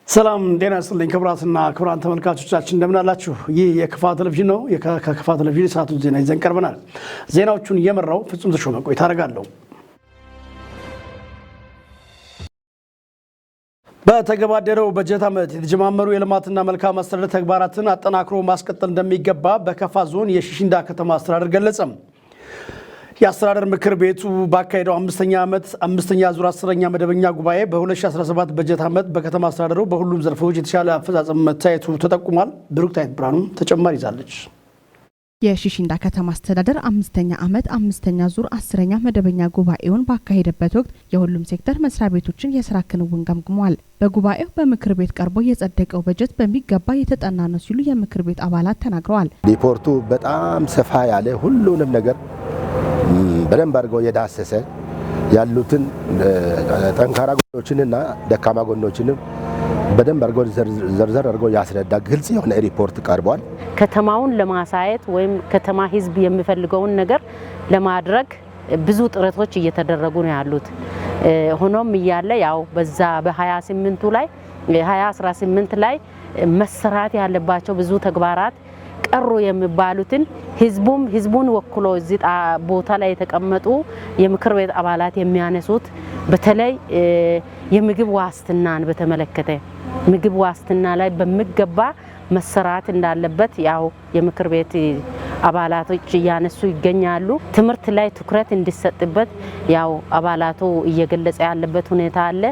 ሰላም ጤና ይስጥልኝ ክቡራትና ክቡራን ተመልካቾቻችን እንደምን አላችሁ? ይህ የከፋ ቴሌቪዥን ነው። ከከፋ ቴሌቪዥን ሰዓቱን ዜና ይዘን ቀርበናል። ዜናዎቹን እየመራው ፍጹም ተሾመ ቆይታ አደርጋለሁ። በተገባደደው በጀት ዓመት የተጀማመሩ የልማትና መልካም አስተዳደር ተግባራትን አጠናክሮ ማስቀጠል እንደሚገባ በከፋ ዞን የሺሽንዳ ከተማ አስተዳደር ገለጸ። የአስተዳደር ምክር ቤቱ ባካሄደው አምስተኛ ዙር 10ኛ መደበኛ ጉባኤ በ2017 በጀት ዓመት በከተማ አስተዳደሩ በሁሉም ዘርፎች የተሻለ አፈጻጸም መታየቱ ተጠቁሟል። ብሩክታይት ብርሃኑ ተጨማሪ ይዛለች። የሺሽንዳ ከተማ አስተዳደር አምስተኛ ዙር 10ኛ መደበኛ ጉባኤውን ባካሄደበት ወቅት የሁሉም ሴክተር መስሪያ ቤቶችን የስራ ክንውን ገምግሟል። በጉባኤው በምክር ቤት ቀርቦ የጸደቀው በጀት በሚገባ የተጠና ነው ሲሉ የምክር ቤት አባላት ተናግረዋል። ሪፖርቱ በጣም ሰፋ ያለ ሁሉንም ነገር በደንብ አድርገው የዳሰሰ ያሉትን ጠንካራ ጎኖችንና ደካማ ጎኖችንም በደንብ አድርገው ዘርዘር አድርገው ያስረዳ ግልጽ የሆነ ሪፖርት ቀርቧል። ከተማውን ለማሳየት ወይም ከተማ ህዝብ የሚፈልገውን ነገር ለማድረግ ብዙ ጥረቶች እየተደረጉ ነው ያሉት። ሆኖም እያለ ያው በዛ በ2018 ላይ መሰራት ያለባቸው ብዙ ተግባራት ቀሩ የሚባሉትን ህዝቡን ወክሎ እዚህ ቦታ ላይ የተቀመጡ የምክር ቤት አባላት የሚያነሱት በተለይ የምግብ ዋስትናን በተመለከተ ምግብ ዋስትና ላይ በሚገባ መሰራት እንዳለበት ያው የምክር ቤት አባላቶች እያነሱ ይገኛሉ። ትምህርት ላይ ትኩረት እንዲሰጥበት ያው አባላቱ እየገለጸ ያለበት ሁኔታ አለ።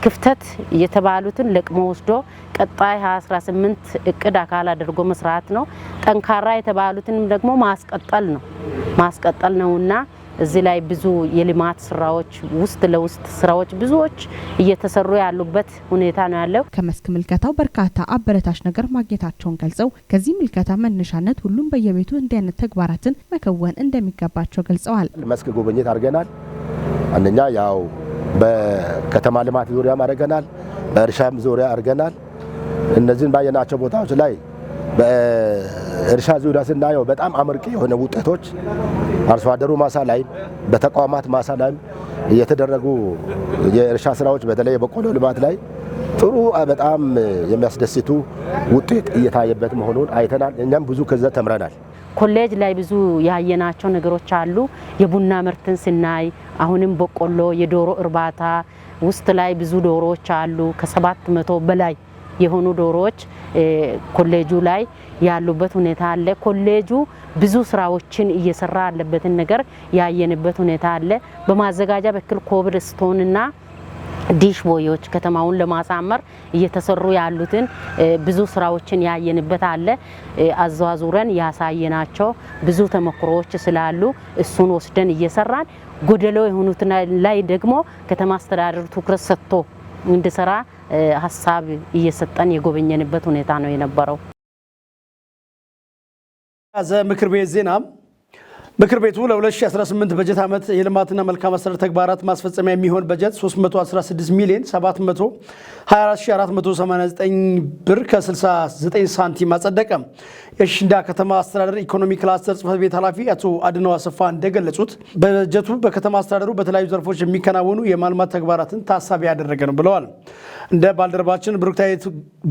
ክፍተት የተባሉትን ለቅሞ ወስዶ ቀጣይ 2018 እቅድ አካል አድርጎ መስራት ነው። ጠንካራ የተባሉትን ደግሞ ማስቀጠል ነውና እዚህ ላይ ብዙ የልማት ስራዎች ውስጥ ለውስጥ ስራዎች ብዙዎች እየተሰሩ ያሉበት ሁኔታ ነው ያለው። ከመስክ ምልከታው በርካታ አበረታች ነገር ማግኘታቸውን ገልጸው ከዚህ ምልከታ መነሻነት ሁሉም በየቤቱ እንዲህ አይነት ተግባራትን መከወን እንደሚገባቸው ገልጸዋል። መስክ ጉብኝት አድርገናል። አንደኛ ያው በከተማ ልማት ዙሪያ አድርገናል፣ በእርሻም ዙሪያ አድርገናል። እነዚህን ባየናቸው ቦታዎች ላይ በእርሻ ዙሪያ ስናየው በጣም አመርቂ የሆነ ውጤቶች አርሶ አደሩ ማሳ ላይ በተቋማት ማሳ ላይ የተደረጉ የእርሻ ስራዎች በተለይ በቆሎ ልማት ላይ ጥሩ በጣም የሚያስደስቱ ውጤት እየታየበት መሆኑን አይተናል። እኛም ብዙ ከዛ ተምረናል። ኮሌጅ ላይ ብዙ ያየናቸው ነገሮች አሉ። የቡና ምርትን ስናይ አሁንም በቆሎ የዶሮ እርባታ ውስጥ ላይ ብዙ ዶሮዎች አሉ። ከ700 በላይ የሆኑ ዶሮዎች ኮሌጁ ላይ ያሉበት ሁኔታ አለ። ኮሌጁ ብዙ ስራዎችን እየሰራ ያለበትን ነገር ያየንበት ሁኔታ አለ። በማዘጋጃ በኩል ኮብል ስቶን እና ዲሽ ቦዮች ከተማውን ለማሳመር እየተሰሩ ያሉትን ብዙ ስራዎችን ያየንበት አለ። አዘዋዙረን ያሳየናቸው ብዙ ተሞክሮዎች ስላሉ እሱን ወስደን እየሰራን ጎደሎ የሆኑት ላይ ደግሞ ከተማ አስተዳደሩ ትኩረት ሰጥቶ እንዲሰራ ሀሳብ እየሰጠን የጎበኘንበት ሁኔታ ነው የነበረው። ምክር ቤት ዜና ምክር ቤቱ ለ2018 በጀት ዓመት የልማትና መልካም አስተዳደር ተግባራት ማስፈጸሚያ የሚሆን በጀት 316 ሚሊዮን 724,489 ብር ከ69 ሳንቲም አጸደቀ። የሺሽንዳ ከተማ አስተዳደር ኢኮኖሚ ክላስተር ጽሕፈት ቤት ኃላፊ አቶ አድነው አሰፋ እንደገለጹት በጀቱ በከተማ አስተዳደሩ በተለያዩ ዘርፎች የሚከናወኑ የማልማት ተግባራትን ታሳቢ ያደረገ ነው ብለዋል። እንደ ባልደረባችን ብሩክታይት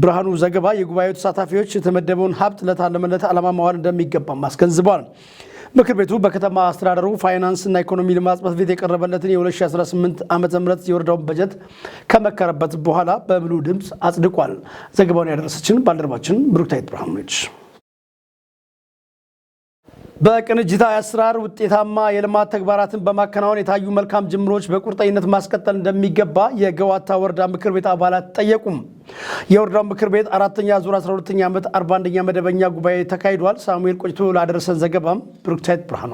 ብርሃኑ ዘገባ የጉባኤው ተሳታፊዎች የተመደበውን ሀብት ለታለመለት ዓላማ ማዋል እንደሚገባም አስገንዝበዋል። ምክር ቤቱ በከተማ አስተዳደሩ ፋይናንስ እና ኢኮኖሚ ልማት ጽሕፈት ቤት የቀረበለትን የ2018 ዓ.ም የወረዳውን በጀት ከመከረበት በኋላ በሙሉ ድምፅ አጽድቋል። ዘገባውን ያደረሰችን ባልደረባችን ብሩክታይት ብርሃኑ ነች። በቅንጅታዊ አሰራር ውጤታማ የልማት ተግባራትን በማከናወን የታዩ መልካም ጅምሮች በቁርጠኝነት ማስቀጠል እንደሚገባ የገዋታ ወረዳ ምክር ቤት አባላት ጠየቁም። የወረዳው ምክር ቤት 4ኛ ዙር 12ኛ ዓመት 41ኛ መደበኛ ጉባኤ ተካሂዷል። ሳሙኤል ቆይቶ ላደረሰን ዘገባም ብሩክታይት ብርሃኑ።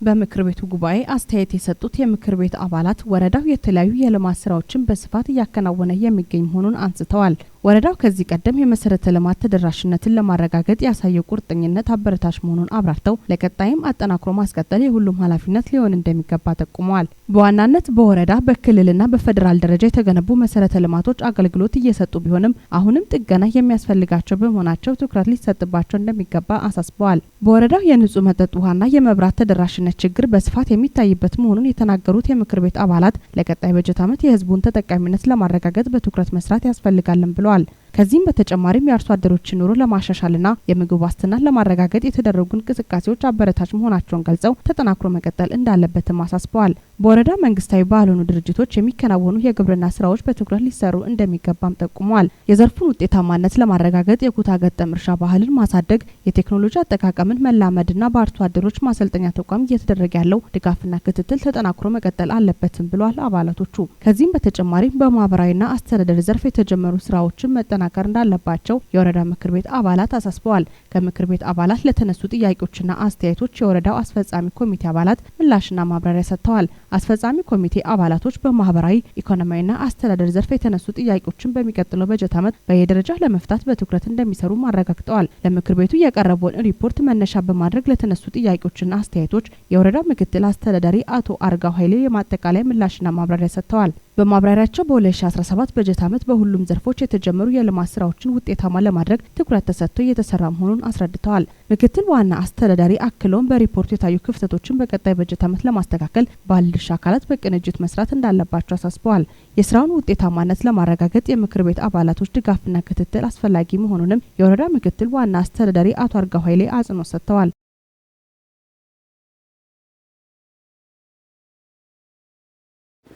በምክር ቤቱ ጉባኤ አስተያየት የሰጡት የምክር ቤት አባላት ወረዳው የተለያዩ የልማት ስራዎችን በስፋት እያከናወነ የሚገኝ መሆኑን አንስተዋል። ወረዳው ከዚህ ቀደም የመሰረተ ልማት ተደራሽነትን ለማረጋገጥ ያሳየው ቁርጠኝነት አበረታች መሆኑን አብራርተው ለቀጣይም አጠናክሮ ማስቀጠል የሁሉም ኃላፊነት ሊሆን እንደሚገባ ጠቁመዋል። በዋናነት በወረዳ በክልልና በፌደራል ደረጃ የተገነቡ መሰረተ ልማቶች አገልግሎት እየሰጡ ቢሆንም አሁንም ጥገና የሚያስፈልጋቸው በመሆናቸው ትኩረት ሊሰጥባቸው እንደሚገባ አሳስበዋል። በወረዳው የንጹህ መጠጥ ውሃና የመብራት ተደራሽነት ችግር በስፋት የሚታይበት መሆኑን የተናገሩት የምክር ቤት አባላት ለቀጣይ በጀት ዓመት የህዝቡን ተጠቃሚነት ለማረጋገጥ በትኩረት መስራት ያስፈልጋልን ብለዋል። ከዚህም በተጨማሪም የአርሶ አደሮችን ኑሮ ለማሻሻልና የምግብ ዋስትናን ለማረጋገጥ የተደረጉ እንቅስቃሴዎች አበረታች መሆናቸውን ገልጸው ተጠናክሮ መቀጠል እንዳለበትም አሳስበዋል። በወረዳ መንግስታዊ ባልሆኑ ድርጅቶች የሚከናወኑ የግብርና ስራዎች በትኩረት ሊሰሩ እንደሚገባም ጠቁመዋል። የዘርፉን ውጤታማነት ለማረጋገጥ የኩታ ገጠም እርሻ ባህልን ማሳደግ፣ የቴክኖሎጂ አጠቃቀምን መላመድና በአርሶ አደሮች ማሰልጠኛ ተቋም እየተደረገ ያለው ድጋፍና ክትትል ተጠናክሮ መቀጠል አለበትም ብለዋል አባላቶቹ። ከዚህም በተጨማሪም በማህበራዊና አስተዳደር ዘርፍ የተጀመሩ ስራዎችን መጠናከር እንዳለባቸው የወረዳ ምክር ቤት አባላት አሳስበዋል። ከምክር ቤት አባላት ለተነሱ ጥያቄዎችና አስተያየቶች የወረዳው አስፈጻሚ ኮሚቴ አባላት ምላሽና ማብራሪያ ሰጥተዋል። አስፈጻሚ ኮሚቴ አባላቶች በማህበራዊ ኢኮኖሚያዊና አስተዳደር ዘርፍ የተነሱ ጥያቄዎችን በሚቀጥለው በጀት ዓመት በየደረጃ ለመፍታት በትኩረት እንደሚሰሩ አረጋግጠዋል። ለምክር ቤቱ የቀረበውን ሪፖርት መነሻ በማድረግ ለተነሱ ጥያቄዎችና አስተያየቶች የወረዳው ምክትል አስተዳዳሪ አቶ አርጋው ኃይሌ የማጠቃለያ ምላሽና ማብራሪያ ሰጥተዋል። በማብራሪያቸው በ2017 በጀት ዓመት በሁሉም ዘርፎች የተጀመሩ የልማት ስራዎችን ውጤታማ ለማድረግ ትኩረት ተሰጥቶ እየተሰራ መሆኑን አስረድተዋል። ምክትል ዋና አስተዳዳሪ አክለውም በሪፖርቱ የታዩ ክፍተቶችን በቀጣይ በጀት ዓመት ለማስተካከል ባለድርሻ አካላት በቅንጅት መስራት እንዳለባቸው አሳስበዋል። የስራውን ውጤታማነት ለማረጋገጥ የምክር ቤት አባላቶች ድጋፍና ክትትል አስፈላጊ መሆኑንም የወረዳ ምክትል ዋና አስተዳዳሪ አቶ አርጋው ኃይሌ አጽንኦት ሰጥተዋል።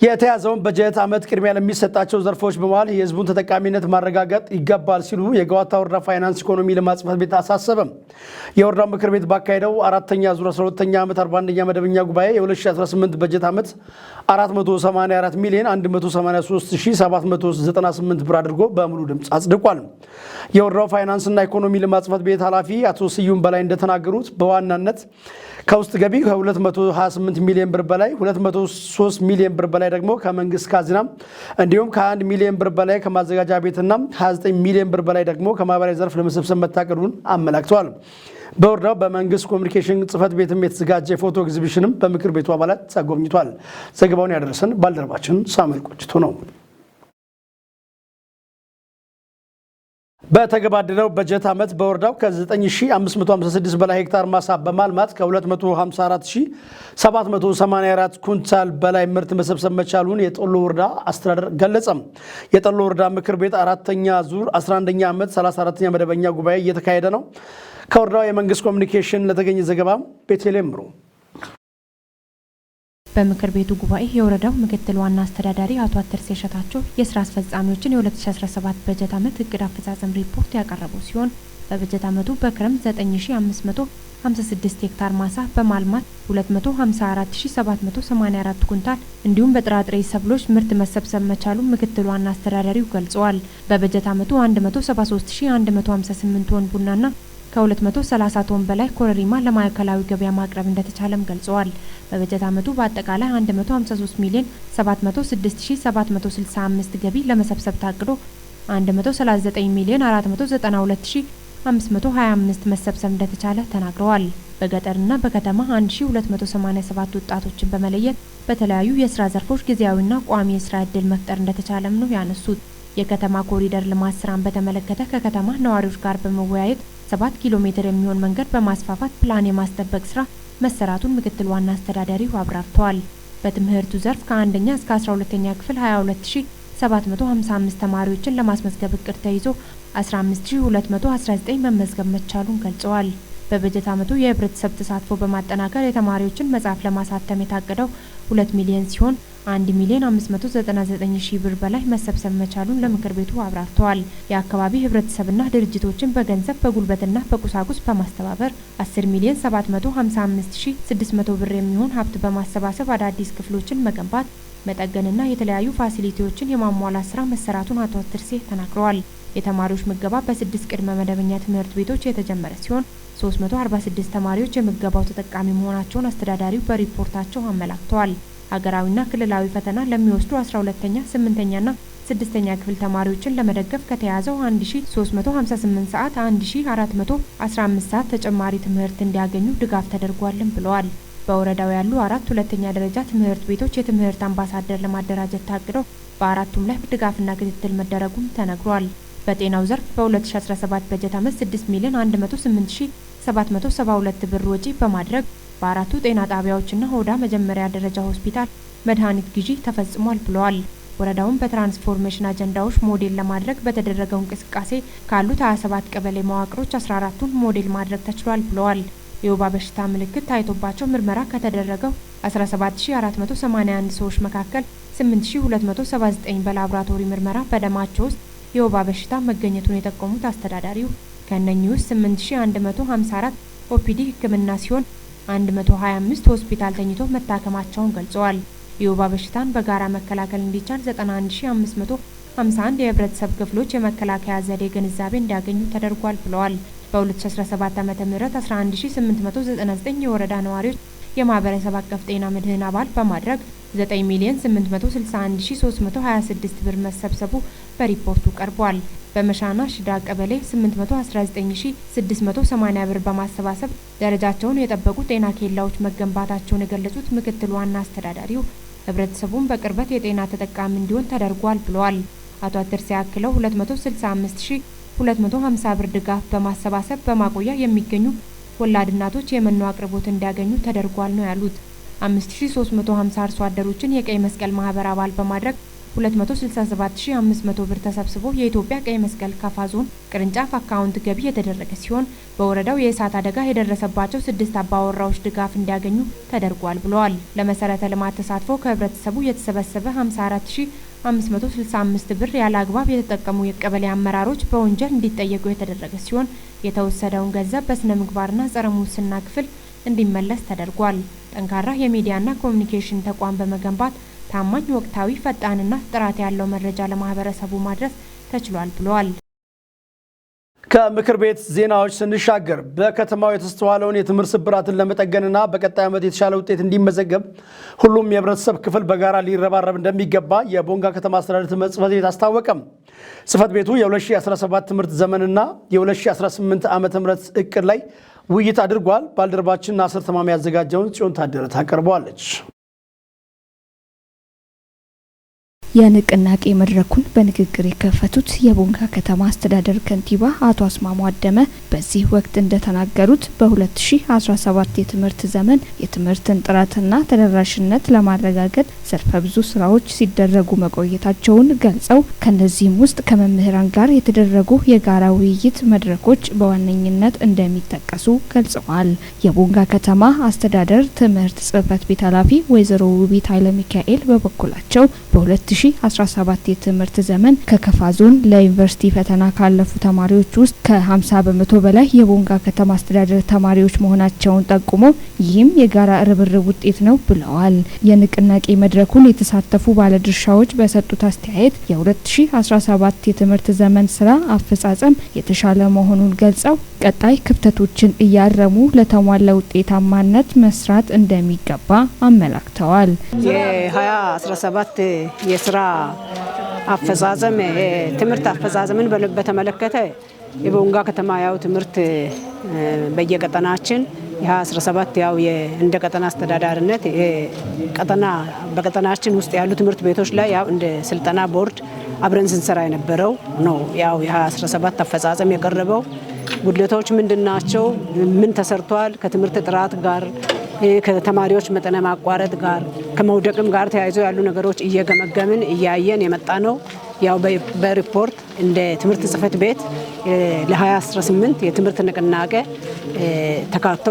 የተያዘውን በጀት ዓመት ቅድሚያ ለሚሰጣቸው ዘርፎች በመዋል የህዝቡን ተጠቃሚነት ማረጋገጥ ይገባል ሲሉ የገዋታ ወረዳ ፋይናንስ ኢኮኖሚ ልማት ጽሕፈት ቤት አሳሰበም። የወረዳው ምክር ቤት ባካሄደው አራተኛ ዙር 12ኛ ዓመት 41ኛ መደበኛ ጉባኤ የ2018 በጀት ዓመት 484 ሚሊዮን 183798 ብር አድርጎ በሙሉ ድምፅ አጽድቋል። የወረዳው ፋይናንስና ኢኮኖሚ ልማት ጽሕፈት ቤት ኃላፊ አቶ ስዩም በላይ እንደተናገሩት በዋናነት ከውስጥ ገቢ ከ228 ሚሊዮን ብር በላይ 203 ሚሊዮን ብር በላይ ደግሞ ከመንግስት ካዝና እንዲሁም ከ1 ሚሊዮን ብር በላይ ከማዘጋጃ ቤትና 29 ሚሊዮን ብር በላይ ደግሞ ከማህበራዊ ዘርፍ ለመሰብሰብ መታቀዱን አመላክተዋል። በወረዳው በመንግስት ኮሚኒኬሽን ጽሕፈት ቤትም የተዘጋጀ የፎቶ ኤግዚቢሽንም በምክር ቤቱ አባላት ተጎብኝቷል። ዘገባውን ያደረሰን ባልደረባችን ሳሙኤል ቆጭቶ ነው። በተገባደደው በጀት ዓመት በወረዳው ከ9556 በላይ ሄክታር ማሳ በማልማት ከ254784 ኩንታል በላይ ምርት መሰብሰብ መቻሉን የጦሎ ወረዳ አስተዳደር ገለጸም። የጦሎ ወረዳ ምክር ቤት አራተኛ ዙር 11ኛ ዓመት 34ኛ መደበኛ ጉባኤ እየተካሄደ ነው። ከወረዳው የመንግስት ኮሚኒኬሽን ለተገኘ ዘገባ ቤተልሔም ምሩ። በምክር ቤቱ ጉባኤ የወረዳው ምክትል ዋና አስተዳዳሪ አቶ አተርሴ ሸታቸው የስራ አስፈጻሚዎችን የ2017 በጀት ዓመት እቅድ አፈጻጸም ሪፖርት ያቀረቡ ሲሆን በበጀት ዓመቱ በክረምት 9556 ሄክታር ማሳ በማልማት 254784 ኩንታል እንዲሁም በጥራጥሬ ሰብሎች ምርት መሰብሰብ መቻሉን ምክትል ዋና አስተዳዳሪው ገልጸዋል። በበጀት ዓመቱ 173158 ቶን ቡናና ከ230 ቶን በላይ ኮረሪማ ለማዕከላዊ ገበያ ማቅረብ እንደተቻለም ገልጸዋል። በበጀት ዓመቱ በአጠቃላይ 153 ሚሊዮን 706765 ገቢ ለመሰብሰብ ታቅዶ 139 ሚሊዮን 492525 መሰብሰብ እንደተቻለ ተናግረዋል። በገጠርና በከተማ 1287 ወጣቶችን በመለየት በተለያዩ የስራ ዘርፎች ጊዜያዊና ቋሚ የስራ ዕድል መፍጠር እንደተቻለም ነው ያነሱት። የከተማ ኮሪደር ልማት ስራን በተመለከተ ከከተማ ነዋሪዎች ጋር በመወያየት 7 ኪሎ ሜትር የሚሆን መንገድ በማስፋፋት ፕላን የማስጠበቅ ስራ መሰራቱን ምክትል ዋና አስተዳዳሪው አብራርተዋል። በትምህርቱ ዘርፍ ከ1ኛ እስከ 12ኛ ክፍል 22755 ተማሪዎችን ለማስመዝገብ እቅድ ተይዞ 15219 መመዝገብ መቻሉን ገልጸዋል። በበጀት ዓመቱ የህብረተሰብ ተሳትፎ በማጠናከር የተማሪዎችን መጽሐፍ ለማሳተም የታቀደው 2 ሚሊዮን ሲሆን 1 ሚሊዮን 599 ሺህ ብር በላይ መሰብሰብ መቻሉን ለምክር ቤቱ አብራርተዋል። የአካባቢ ህብረተሰብና ድርጅቶችን በገንዘብ በጉልበትና በቁሳቁስ በማስተባበር 10 ሚሊዮን 755600 ብር የሚሆን ሀብት በማሰባሰብ አዳዲስ ክፍሎችን መገንባት መጠገንና የተለያዩ ፋሲሊቲዎችን የማሟላት ስራ መሰራቱን አቶ ትርሴ ተናግረዋል። የተማሪዎች ምገባ በ6 ቅድመ መደበኛ ትምህርት ቤቶች የተጀመረ ሲሆን 346 ተማሪዎች የምገባው ተጠቃሚ መሆናቸውን አስተዳዳሪው በሪፖርታቸው አመላክተዋል። ሀገራዊና ክልላዊ ፈተና ለሚወስዱ 12ኛ፣ 8ኛና ስድስተኛ ክፍል ተማሪዎችን ለመደገፍ ከተያዘው 1358 ሰዓት 1415 ሰዓት ተጨማሪ ትምህርት እንዲያገኙ ድጋፍ ተደርጓልም ብለዋል። በወረዳው ያሉ 4 ሁለተኛ ደረጃ ትምህርት ቤቶች የትምህርት አምባሳደር ለማደራጀት ታቅደው በአራቱም ላይ ድጋፍና ክትትል መደረጉም ተነግሯል። በጤናው ዘርፍ በ2017 በጀት ዓመት 6,108,772 ብር ወጪ በማድረግ በአራቱ ጤና ጣቢያዎችና ሆዳ መጀመሪያ ደረጃ ሆስፒታል መድኃኒት ግዢ ተፈጽሟል ብለዋል። ወረዳውን በትራንስፎርሜሽን አጀንዳዎች ሞዴል ለማድረግ በተደረገው እንቅስቃሴ ካሉት 27 ቀበሌ መዋቅሮች 14ቱን ሞዴል ማድረግ ተችሏል ብለዋል። የወባ በሽታ ምልክት ታይቶባቸው ምርመራ ከተደረገው 17481 ሰዎች መካከል 8279 በላቦራቶሪ ምርመራ በደማቸው ውስጥ የወባ በሽታ መገኘቱን የጠቆሙት አስተዳዳሪው ከነኚህ ውስጥ 8154 ኦፒዲ ሕክምና ሲሆን 125 ሆስፒታል ተኝቶ መታከማቸውን ገልጸዋል። የወባ በሽታን በጋራ መከላከል እንዲቻል 91551 የህብረተሰብ ክፍሎች የመከላከያ ዘዴ ግንዛቤ እንዲያገኙ ተደርጓል ብለዋል። በ2017 ዓ.ም 11899 የወረዳ ነዋሪዎች የማህበረሰብ አቀፍ ጤና መድህን አባል በማድረግ 9,861,326 ብር መሰብሰቡ በሪፖርቱ ቀርቧል። በመሻና ሽዳ ቀበሌ 819,680 ብር በማሰባሰብ ደረጃቸውን የጠበቁ ጤና ኬላዎች መገንባታቸውን የገለጹት ምክትል ዋና አስተዳዳሪው ህብረተሰቡን በቅርበት የጤና ተጠቃሚ እንዲሆን ተደርጓል ብለዋል። አቶ አትርሲ ያክለው 265,250 ብር ድጋፍ በማሰባሰብ በማቆያ የሚገኙ ወላድ እናቶች የመኖ አቅርቦት እንዲያገኙ ተደርጓል ነው ያሉት። 5350 አርሶ አደሮችን የቀይ መስቀል ማህበር አባል በማድረግ 267500 ብር ተሰብስቦ የኢትዮጵያ ቀይ መስቀል ካፋ ዞን ቅርንጫፍ አካውንት ገቢ የተደረገ ሲሆን በወረዳው የእሳት አደጋ የደረሰባቸው 6 አባወራዎች ድጋፍ እንዲያገኙ ተደርጓል ብለዋል። ለመሰረተ ልማት ተሳትፎ ከህብረተሰቡ የተሰበሰበ 54565 ብር ያለ አግባብ የተጠቀሙ የቀበሌ አመራሮች በወንጀል እንዲጠየቁ የተደረገ ሲሆን የተወሰደውን ገንዘብ በስነ ምግባርና ጸረ ሙስና ክፍል እንዲመለስ ተደርጓል። ጠንካራ የሚዲያና ኮሚኒኬሽን ተቋም በመገንባት ታማኝ፣ ወቅታዊ፣ ፈጣንና ጥራት ያለው መረጃ ለማህበረሰቡ ማድረስ ተችሏል ብለዋል። ከምክር ቤት ዜናዎች ስንሻገር በከተማው የተስተዋለውን የትምህርት ስብራትን ለመጠገንና በቀጣይ ዓመት የተሻለ ውጤት እንዲመዘገብ ሁሉም የህብረተሰብ ክፍል በጋራ ሊረባረብ እንደሚገባ የቦንጋ ከተማ አስተዳደር ትምህርት ጽሕፈት ቤት አስታወቀም። ጽሕፈት ቤቱ የ2017 ትምህርት ዘመንና የ2018 ዓ.ም እቅድ ላይ ውይይት አድርጓል። ባልደረባችን ናስር ተማሚ ያዘጋጀውን ጽዮን ታደረ ታቀርበዋለች። የንቅናቄ መድረኩን በንግግር የከፈቱት የቦንጋ ከተማ አስተዳደር ከንቲባ አቶ አስማሙ አደመ በዚህ ወቅት እንደተናገሩት በ2017 የትምህርት ዘመን የትምህርትን ጥራትና ተደራሽነት ለማረጋገጥ ዘርፈ ብዙ ስራዎች ሲደረጉ መቆየታቸውን ገልጸው ከነዚህም ውስጥ ከመምህራን ጋር የተደረጉ የጋራ ውይይት መድረኮች በዋነኝነት እንደሚጠቀሱ ገልጸዋል። የቦንጋ ከተማ አስተዳደር ትምህርት ጽሕፈት ቤት ኃላፊ ወይዘሮ ውቢት ኃይለ ሚካኤል በበኩላቸው በ2017 የትምህርት ዘመን ከከፋ ዞን ለዩኒቨርሲቲ ፈተና ካለፉ ተማሪዎች ውስጥ ከ50 በመቶ በላይ የቦንጋ ከተማ አስተዳደር ተማሪዎች መሆናቸውን ጠቁመው ይህም የጋራ ርብርብ ውጤት ነው ብለዋል። የንቅናቄ መድረኩን የተሳተፉ ባለድርሻዎች በሰጡት አስተያየት የ2017 የትምህርት ዘመን ስራ አፈጻጸም የተሻለ መሆኑን ገልጸው ቀጣይ ክፍተቶችን እያረሙ ለተሟላ ውጤታማነት መስራት እንደሚገባ አመላክተዋል። የ2017 የስራ አፈጻጸም ትምህርት አፈጻጸምን በተመለከተ የቦንጋ ከተማ ያው ትምህርት በየቀጠናችን የ2017 ያው እንደ ቀጠና አስተዳዳሪነት ቀጠና በቀጠናችን ውስጥ ያሉ ትምህርት ቤቶች ላይ ያው እንደ ስልጠና ቦርድ አብረን ስንሰራ የነበረው ነው። ያው የ2017 አፈጻጸም የቀረበው ጉድለቶች ምንድናቸው? ምን ተሰርቷል? ከትምህርት ጥራት ጋር ከተማሪዎች መጠነ ማቋረጥ ጋር ከመውደቅም ጋር ተያይዞ ያሉ ነገሮች እየገመገምን እያየን የመጣ ነው። ያው በሪፖርት እንደ ትምህርት ጽሕፈት ቤት ለ2018 የትምህርት ንቅናቄ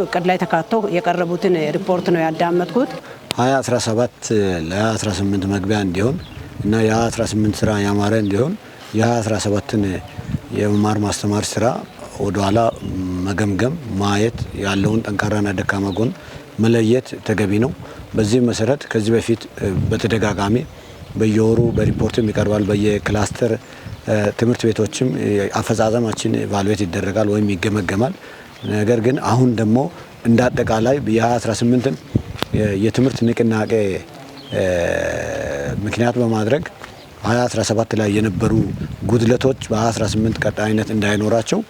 እቅድ ላይ ተካቶ የቀረቡትን ሪፖርት ነው ያዳመጥኩት። 2017 ለ2018 መግቢያ እንዲሆን እና የ2018 ስራ ያማረ እንዲሆን የ2017ን የመማር ማስተማር ስራ ወደኋላ መገምገም፣ ማየት፣ ያለውን ጠንካራና ደካማ ጎን መለየት ተገቢ ነው። በዚህ መሰረት ከዚህ በፊት በተደጋጋሚ በየወሩ በሪፖርትም ይቀርባል። በየክላስተር ትምህርት ቤቶችም አፈጻጸማችን ኢቫሉዌት ይደረጋል ወይም ይገመገማል። ነገር ግን አሁን ደግሞ እንደ አጠቃላይ የ2018ን የትምህርት ንቅናቄ ምክንያት በማድረግ 2017 ላይ የነበሩ ጉድለቶች በ2018 ቀጣይነት እንዳይኖራቸው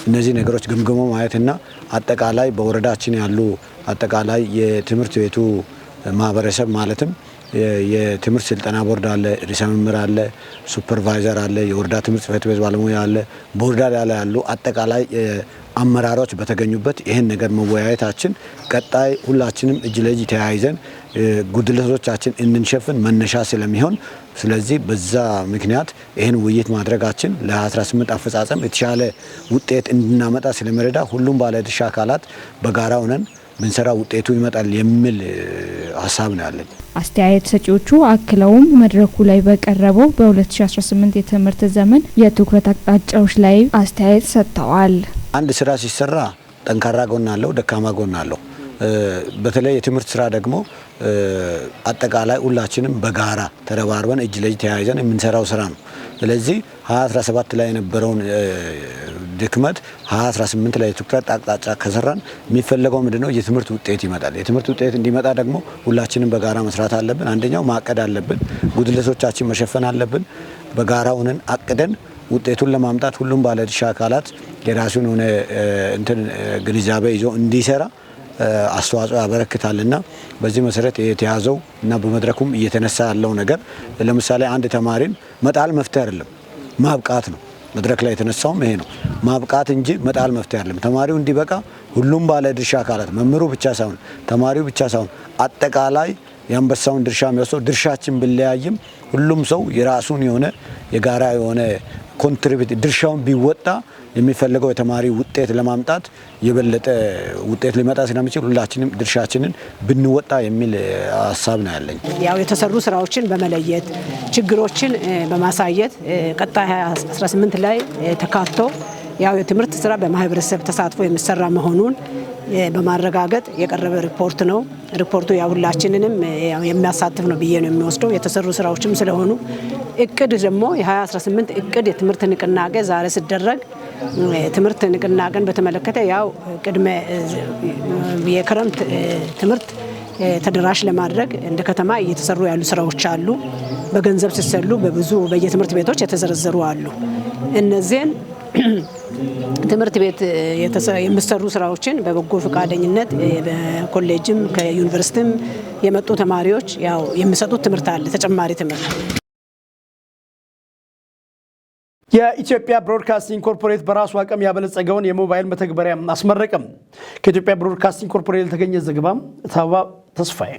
እነዚህ ነገሮች ገምግሞ ማየትና አጠቃላይ በወረዳችን ያሉ አጠቃላይ የትምህርት ቤቱ ማህበረሰብ ማለትም የትምህርት ስልጠና ቦርድ አለ፣ ርዕሰ መምህር አለ፣ ሱፐርቫይዘር አለ፣ የወረዳ ትምህርት ጽሕፈት ቤት ባለሙያ አለ፣ ቦርዳ ላይ ያሉ አጠቃላይ አመራሮች በተገኙበት ይህን ነገር መወያየታችን ቀጣይ ሁላችንም እጅ ለእጅ ተያይዘን ጉድለቶቻችን እንድንሸፍን መነሻ ስለሚሆን ስለዚህ በዛ ምክንያት ይህን ውይይት ማድረጋችን ለ2018 አፈጻጸም የተሻለ ውጤት እንድናመጣ ስለሚረዳ ሁሉም ባለድርሻ አካላት በጋራ ሆነን ብንሰራ ውጤቱ ይመጣል የሚል ሀሳብ ነው ያለኝ። አስተያየት ሰጪዎቹ አክለውም መድረኩ ላይ በቀረበው በ2018 የትምህርት ዘመን የትኩረት አቅጣጫዎች ላይ አስተያየት ሰጥተዋል። አንድ ስራ ሲሰራ ጠንካራ ጎን አለው፣ ደካማ ጎን አለው። በተለይ የትምህርት ስራ ደግሞ አጠቃላይ ሁላችንም በጋራ ተረባርበን እጅ ለእጅ ተያይዘን የምንሰራው ስራ ነው። ስለዚህ 2017 ላይ የነበረውን ድክመት 2018 ላይ ትኩረት አቅጣጫ ከሰራን የሚፈለገው ምንድነው? የትምህርት ውጤት ይመጣል። የትምህርት ውጤት እንዲመጣ ደግሞ ሁላችንም በጋራ መስራት አለብን። አንደኛው ማቀድ አለብን፣ ጉድለቶቻችን መሸፈን አለብን። በጋራ ሆነን አቅደን ውጤቱን ለማምጣት ሁሉም ባለድርሻ አካላት የራሱን ሆነ ግንዛቤ ይዞ እንዲሰራ አስተዋጽኦ ያበረክታልና በዚህ መሰረት የተያዘው እና በመድረኩም እየተነሳ ያለው ነገር ለምሳሌ አንድ ተማሪን መጣል መፍትሄ አይደለም፣ ማብቃት ነው። መድረክ ላይ የተነሳውም ይሄ ነው፣ ማብቃት እንጂ መጣል መፍትሄ አይደለም። ተማሪው እንዲበቃ ሁሉም ባለድርሻ አካላት መምህሩ ብቻ ሳይሆን ተማሪው ብቻ ሳይሆን አጠቃላይ የአንበሳውን ድርሻ የሚወስደው ድርሻችን ብለያይም ሁሉም ሰው የራሱን የሆነ የጋራ የሆነ ኮንትሪቢዩት ድርሻውን ቢወጣ የሚፈልገው የተማሪ ውጤት ለማምጣት የበለጠ ውጤት ሊመጣ ስለሚችል ሁላችንም ድርሻችንን ብንወጣ የሚል ሀሳብ ነው ያለኝ። ያው የተሰሩ ስራዎችን በመለየት ችግሮችን በማሳየት ቀጣይ 2018 ላይ ተካቶ ያው የትምህርት ስራ በማህበረሰብ ተሳትፎ የሚሰራ መሆኑን በማረጋገጥ የቀረበ ሪፖርት ነው። ሪፖርቱ ያው ሁላችንንም የሚያሳትፍ ነው ብዬ ነው የሚወስደው። የተሰሩ ስራዎችም ስለሆኑ እቅድ ደግሞ የ2018 እቅድ የትምህርት ንቅናቄ ዛሬ ሲደረግ ትምህርት ንቅናቄን በተመለከተ ያው ቅድመ የክረምት ትምህርት ተደራሽ ለማድረግ እንደ ከተማ እየተሰሩ ያሉ ስራዎች አሉ። በገንዘብ ሲሰሉ በብዙ በየትምህርት ቤቶች የተዘረዘሩ አሉ። እነዚህን ትምህርት ቤት የሚሰሩ ስራዎችን በበጎ ፈቃደኝነት በኮሌጅም ከዩኒቨርሲቲም የመጡ ተማሪዎች ያው የሚሰጡት ትምህርት አለ፣ ተጨማሪ ትምህርት። የኢትዮጵያ ብሮድካስቲንግ ኮርፖሬት በራሱ አቅም ያበለጸገውን የሞባይል መተግበሪያ አስመረቀም። ከኢትዮጵያ ብሮድካስቲንግ ኮርፖሬት የተገኘ ዘገባ ተስፋዬ።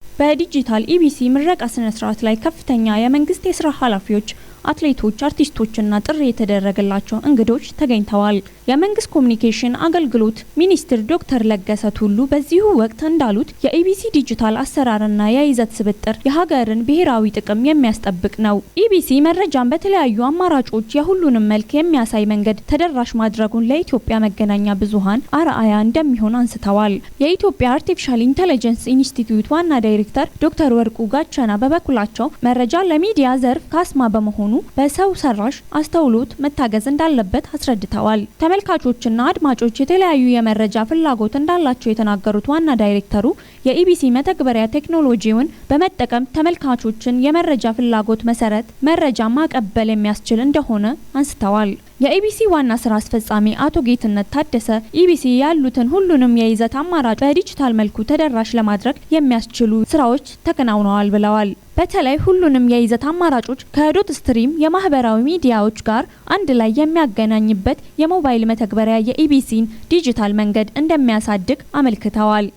በዲጂታል ኢቢሲ ምረቃ ስነ ስርዓት ላይ ከፍተኛ የመንግስት የስራ ኃላፊዎች፣ አትሌቶች፣ አርቲስቶችና ጥሪ የተደረገላቸው እንግዶች ተገኝተዋል። የመንግስት ኮሚኒኬሽን አገልግሎት ሚኒስትር ዶክተር ለገሰ ቱሉ በዚሁ ወቅት እንዳሉት የኢቢሲ ዲጂታል አሰራርና የይዘት ስብጥር የሀገርን ብሔራዊ ጥቅም የሚያስጠብቅ ነው። ኢቢሲ መረጃን በተለያዩ አማራጮች የሁሉንም መልክ የሚያሳይ መንገድ ተደራሽ ማድረጉን ለኢትዮጵያ መገናኛ ብዙሃን አርአያ እንደሚሆን አንስተዋል። የኢትዮጵያ አርቲፊሻል ኢንተለጀንስ ኢንስቲትዩት ዋና ዳይሬክተር ዶክተር ወርቁ ጋቸና በበኩላቸው መረጃ ለሚዲያ ዘርፍ ካስማ በመሆኑ በሰው ሰራሽ አስተውሎት መታገዝ እንዳለበት አስረድተዋል። ተመልካቾችና አድማጮች የተለያዩ የመረጃ ፍላጎት እንዳላቸው የተናገሩት ዋና ዳይሬክተሩ የኢቢሲ መተግበሪያ ቴክኖሎጂውን በመጠቀም ተመልካቾችን የመረጃ ፍላጎት መሰረት መረጃ ማቀበል የሚያስችል እንደሆነ አንስተዋል። የኢቢሲ ዋና ስራ አስፈጻሚ አቶ ጌትነት ታደሰ ኢቢሲ ያሉትን ሁሉንም የይዘት አማራጭ በዲጂታል መልኩ ተደራሽ ለማድረግ የሚያስችሉ ስራዎች ተከናውነዋል ብለዋል። በተለይ ሁሉንም የይዘት አማራጮች ከዶት ስትሪም የማህበራዊ ሚዲያዎች ጋር አንድ ላይ የሚያገናኝበት የሞባይል መተግበሪያ የኢቢሲን ዲጂታል መንገድ እንደሚያሳድግ አመልክተዋል።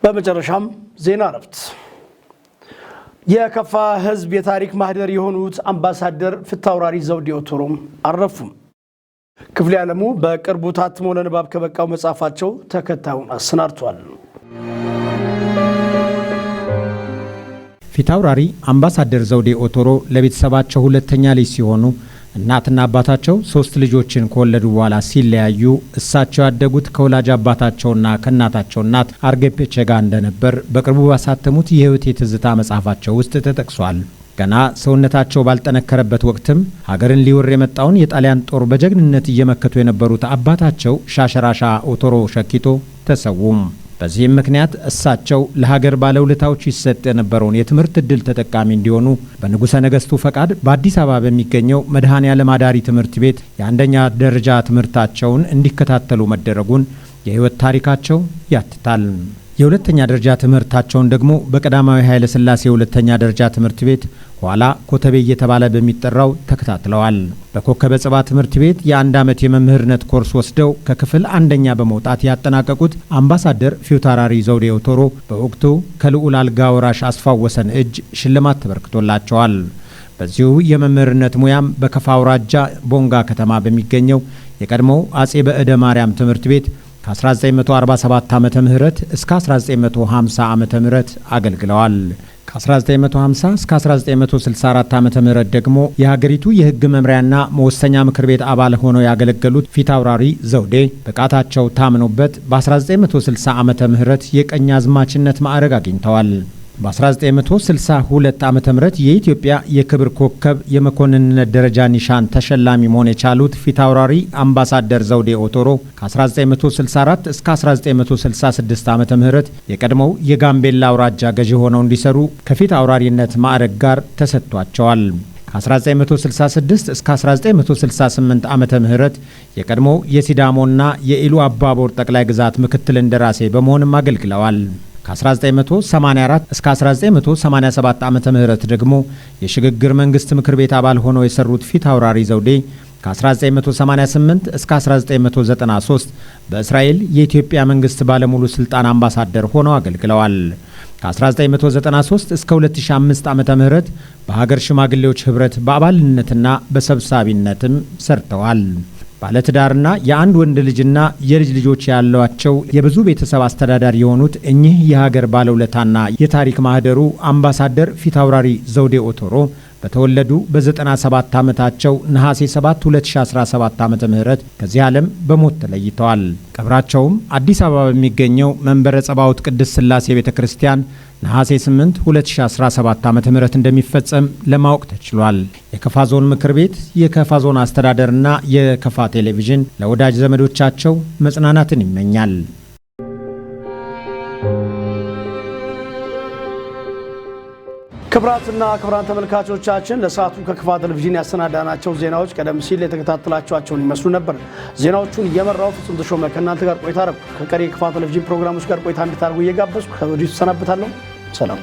በመጨረሻም ዜና እረፍት። የከፋ ህዝብ የታሪክ ማህደር የሆኑት አምባሳደር ፊታውራሪ ዘውዴ ኦቶሮም አረፉም። ክፍሌ ዓለሙ በቅርቡ ታትሞ ለንባብ ከበቃው መጽሐፋቸው ተከታዩን አሰናድቷል። ፊታውራሪ አምባሳደር ዘውዴ ኦቶሮ ለቤተሰባቸው ሁለተኛ ልጅ ሲሆኑ እናትና አባታቸው 3 ልጆችን ከወለዱ በኋላ ሲለያዩ እሳቸው ያደጉት ከወላጅ አባታቸውና ከእናታቸው እናት አርጌፔቼ ጋር እንደነበር በቅርቡ ባሳተሙት የህይወት የትዝታ መጽሐፋቸው ውስጥ ተጠቅሷል። ገና ሰውነታቸው ባልጠነከረበት ወቅትም ሀገርን ሊወር የመጣውን የጣሊያን ጦር በጀግንነት እየመከቱ የነበሩት አባታቸው ሻሸራሻ ኦቶሮ ሸኪቶ ተሰውም። በዚህም ምክንያት እሳቸው ለሀገር ባለውለታዎች ይሰጥ የነበረውን የትምህርት ዕድል ተጠቃሚ እንዲሆኑ በንጉሠ ነገሥቱ ፈቃድ በአዲስ አበባ በሚገኘው መድኃኔዓለም አዳሪ ትምህርት ቤት የአንደኛ ደረጃ ትምህርታቸውን እንዲከታተሉ መደረጉን የሕይወት ታሪካቸው ያትታል። የሁለተኛ ደረጃ ትምህርታቸውን ደግሞ በቀዳማዊ ኃይለ ሥላሴ ሁለተኛ ደረጃ ትምህርት ቤት ኋላ ኮተቤ እየተባለ በሚጠራው ተከታትለዋል። በኮከበ ጽባ ትምህርት ቤት የአንድ ዓመት የመምህርነት ኮርስ ወስደው ከክፍል አንደኛ በመውጣት ያጠናቀቁት አምባሳደር ፊታውራሪ ዘውዴ ኦቶሮ በወቅቱ ከልዑል አልጋ ወራሽ አስፋው ወሰን እጅ ሽልማት ተበርክቶላቸዋል። በዚሁ የመምህርነት ሙያም በከፋ አውራጃ ቦንጋ ከተማ በሚገኘው የቀድሞው አጼ በዕደ ማርያም ትምህርት ቤት ከ1947 ዓመተ ምህረት እስከ 1950 ዓመተ ምህረት አገልግለዋል። ከ1950 እስከ 1964 ዓመተ ምህረት ደግሞ የሀገሪቱ የሕግ መምሪያና መወሰኛ ምክር ቤት አባል ሆነው ያገለገሉት ፊታውራሪ ዘውዴ ብቃታቸው ታምኖበት በ1960 ዓመተ ምህረት የቀኛዝማችነት ማዕረግ አግኝተዋል። በ1962 ዓመተ ምህረት የኢትዮጵያ የክብር ኮከብ የመኮንንነት ደረጃ ኒሻን ተሸላሚ መሆን የቻሉት ፊታውራሪ አምባሳደር ዘውዴ ኦቶሮ ከ1964 እስከ 1966 ዓመተ ምህረት የቀድሞው የጋምቤላ አውራጃ ገዢ ሆነው እንዲሰሩ ከፊታውራሪነት ማዕረግ ጋር ተሰጥቷቸዋል። ከ1966 እስከ 1968 ዓመተ ምህረት የቀድሞው የሲዳሞና የኢሉ አባቦር ጠቅላይ ግዛት ምክትል እንደራሴ በመሆንም አገልግለዋል። ከ1984 እስከ 1987 ዓመተ ምህረት ደግሞ የሽግግር መንግስት ምክር ቤት አባል ሆነው የሰሩት ፊታውራሪ ዘውዴ ከ1988 እስከ 1993 በእስራኤል የኢትዮጵያ መንግስት ባለሙሉ ስልጣን አምባሳደር ሆነው አገልግለዋል። ከ1993 እስከ 2005 ዓመተ ምህረት በሀገር ሽማግሌዎች ህብረት በአባልነትና በሰብሳቢነትም ሰርተዋል። ባለትዳርና የአንድ ወንድ ልጅና የልጅ ልጆች ያሏቸው የብዙ ቤተሰብ አስተዳዳሪ የሆኑት እኚህ የሀገር ባለውለታና የታሪክ ማህደሩ አምባሳደር ፊታውራሪ ዘውዴ ኦቶሮ በተወለዱ በ97 ዓመታቸው ነሐሴ 7 2017 ዓመተ ምህረት ከዚህ ዓለም በሞት ተለይተዋል። ቀብራቸውም አዲስ አበባ በሚገኘው መንበረ ጸባዖት ቅድስት ሥላሴ ቤተክርስቲያን ነሐሴ 8 2017 ዓመተ ምህረት እንደሚፈጸም ለማወቅ ተችሏል። የከፋ ዞን ምክር ቤት፣ የከፋ ዞን አስተዳደርና የከፋ ቴሌቪዥን ለወዳጅ ዘመዶቻቸው መጽናናትን ይመኛል። ክቡራትና ክቡራን ተመልካቾቻችን ለሰዓቱ ከከፋ ቴሌቪዥን ያሰናዳናቸው ዜናዎች ቀደም ሲል የተከታተላችኋቸውን ይመስሉ ነበር። ዜናዎቹን እየመራው ፍጹም ተሾመ ከእናንተ ጋር ቆይታ አደረኩ። ከቀሪ የከፋ ቴሌቪዥን ፕሮግራሞች ጋር ቆይታ እንድታደርጉ እየጋበዝኩ ከወዲሁ ተሰናብታለሁ። ሰላም።